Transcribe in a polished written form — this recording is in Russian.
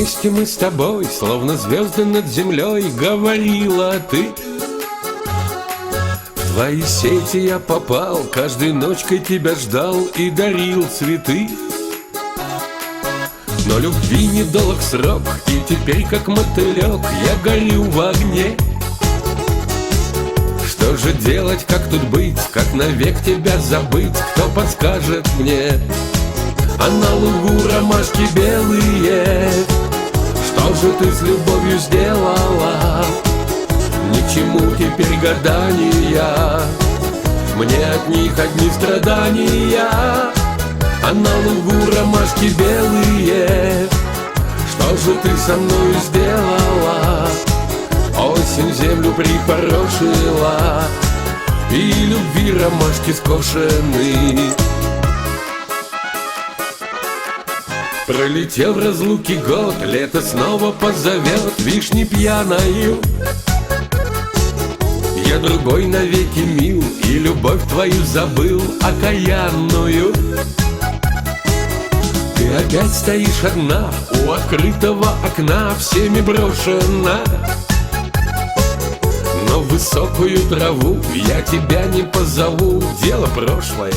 Вместе мы с тобой, словно звезды над землей, говорила ты. В твои сети я попал, каждой ночкой тебя ждал и дарил цветы. Но любви недолг срок, и теперь как мотылек я горю в огне. Что же делать, как тут быть, как навек тебя забыть, кто подскажет мне? А на лугу ромашки белые, что же ты с любовью сделала? Ни к чему теперь гадания, мне от них одни страдания. А на лугу ромашки белые, что же ты со мною сделала? Осень землю припорошила, и любви ромашки скошены. Пролетел в разлуке год, лето снова позовет вишни пьяною. Я другой навеки мил, и любовь твою забыл окаянную. Ты опять стоишь одна у открытого окна, всеми брошена. Но в высокую траву я тебя не позову, дело прошлое.